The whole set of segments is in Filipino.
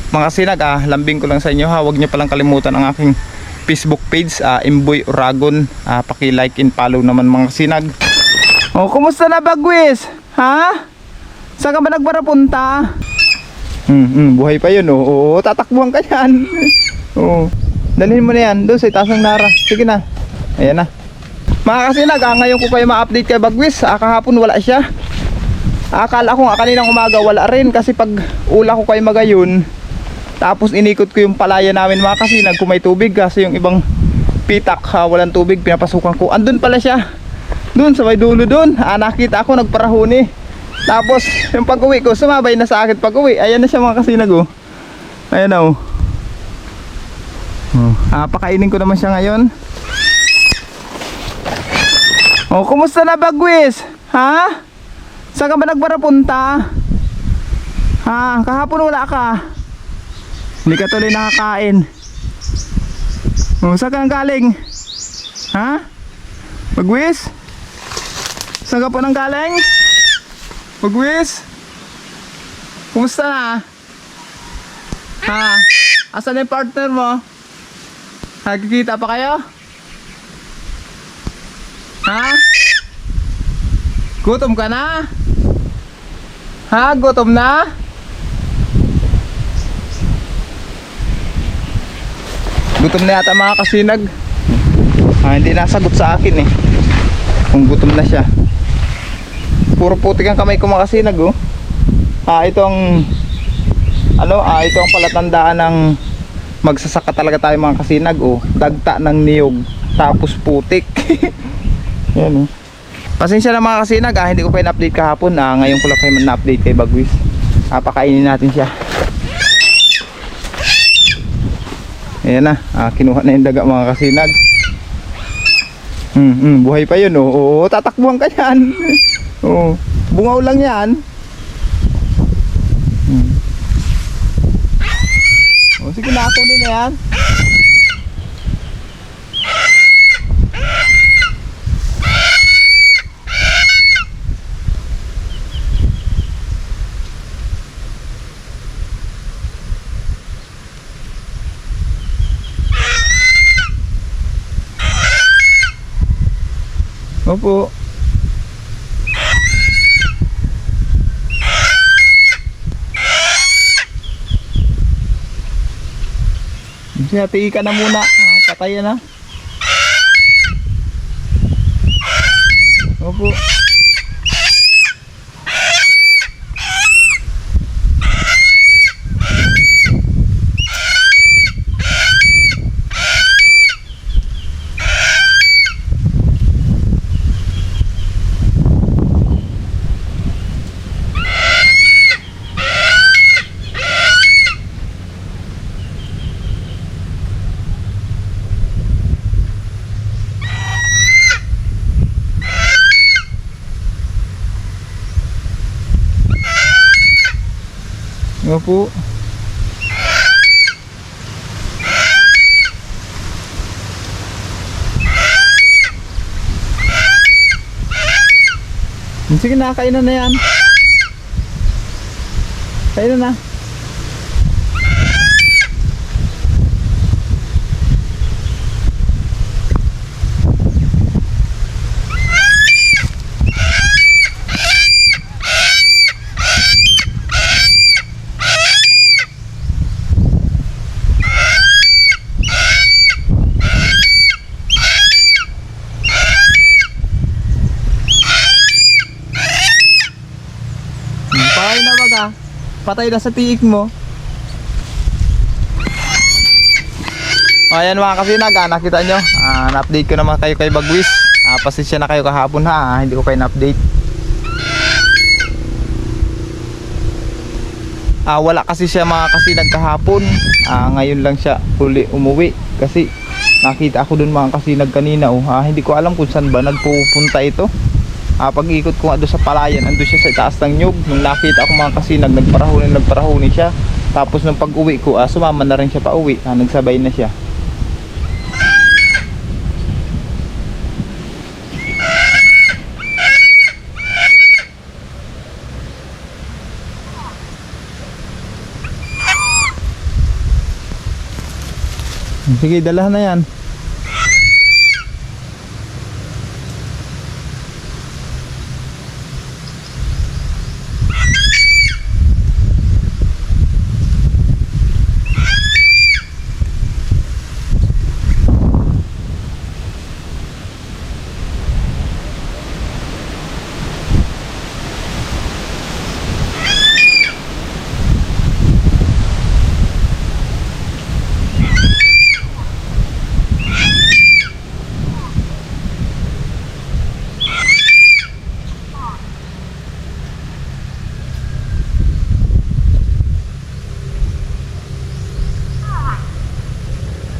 Mga sinag, lambing ko lang sa inyo ha. Huwag nyo palang kalimutan ang aking Facebook page, Imboy Uragon. Paki-like and follow naman mga sinag. Oh, kumusta na Bagwis? Ha? Saan ka ba nagbarapunta? Buhay pa yun oh. Oo, tatakbuhan ka yan. Oo. Dalhin mo na yan doon sa itaas ng Nara. Sige na. Ayan na. Mga kasinag, ngayon ko kayo ma-update kay Bagwis. Kahapon wala siya. Akala ko kaninang umaga wala rin kasi pag ula ko kayo magayon. Tapos inikot ko yung palaya namin mga kasinag kung may tubig kasi yung ibang pitak walang tubig, pinapasukan ko. Andun pala siya. Doon sa may dulo doon. Nakita ako nagparahuni. Tapos yung pag-uwi ko sumabay na sa akin pag-uwi. Ayan na siya mga kasinag oh. Ayan na oh. Pakainin ko naman siya ngayon. Oh, kumusta na Bagwis? Ha? Saan ka ba nagbarapunta? Kahapon wala ka. Hindi ka tuloy nakakain. Oh, saan ka nang galing? Ha? Bagwis? Saan ka po nang galing? Bagwis? Kumusta na? Asan yung partner mo? Nagkikita pa kayo? Gutom ka na? Gutom na? Gutom na yata mga kasinag. Hindi nasagot sa akin kung gutom na siya. Puro putik ang kamay ko mga kasinag oh. Ito ang ito ang palatandaan ng magsasaka talaga tayo mga kasinag oh. Dagta ng niyog tapos putik. Yan oh. Pasensya na mga kasinag, hindi ko pa in-update kahapon. Ngayon ko lang kayo na-update kay Bagwis. Pakainin natin siya. Ayan na, kinuha na yung daga mga kasinag. Buhay pa yun oh. Oo, tatakbuhan ka yan. Oo, bungaw lang yan. Sige na, kunin na yan. Opo. Tiin ka na muna. Patayin na. Opo. Opo. Sige na, kainan na yan. Kainan na. Patay na baga. Patay na sa tiik mo. Ayan mga kasinag, nakita nyo. Na-update ko naman kayo kay Bagwis. Pasensya na kayo kahapon ha. Hindi ko kayo na-update. Wala kasi siya mga kasinag kahapon. Ngayon lang siya uli umuwi. Kasi nakita ako dun mga kasinag kanina. Hindi ko alam kung saan ba nagpupunta ito. Pag-ikot ko nga doon sa palayan, ando siya sa itaas ng nyug. Nung nakita ako mga kasinag, nagparahuni siya. Tapos nung pag-uwi ko, sumama na rin siya pa uwi. Nagsabay na siya. Sige, dalahan na yan.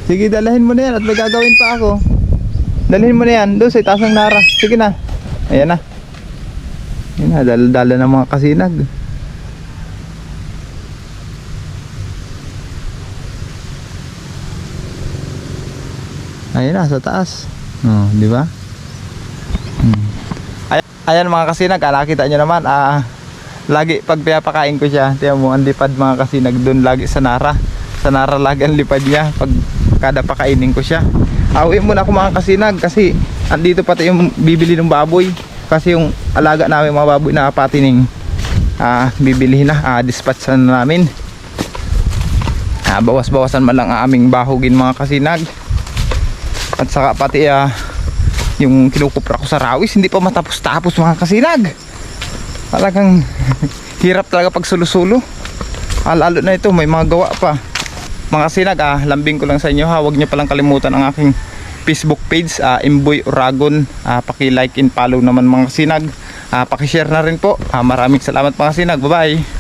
Sige, dalahin mo na yan at may gagawin pa ako. Dalhin mo na yan doon sa itaas ng Nara. Sige na. Ayan na. Ayan na, dala ng mga kasinag. Ayan na, sa taas. Oh, di ba? Ayan mga kasinag, nakita nyo naman, lagi pag pinapakain ko siya, tiyan mo, ang lipad mga kasinag doon lagi sa Nara. Sa Nara lagi ang lipad niya pag kada pakainin ko siya. Awin muna ako mga kasinag kasi andito pati yung bibili ng baboy. Kasi yung alaga namin mga baboy na patining bibili na, dispatch na namin. Bawas-bawasan man lang ang aming bahugin mga kasinag. At saka pati yung kinukupra ko sa rawis hindi pa matapos-tapos mga kasinag. Talagang hirap talaga pag sulo-sulo. Lalo na ito may mga gawa pa. Mga kasinag, lambing ko lang sa inyo ha. Huwag nyo palang kalimutan ang aking Facebook page, Imboy Uragon. Paki-like and follow naman mga kasinag. Paki-share na rin po. Maraming salamat mga kasinag. Bye bye.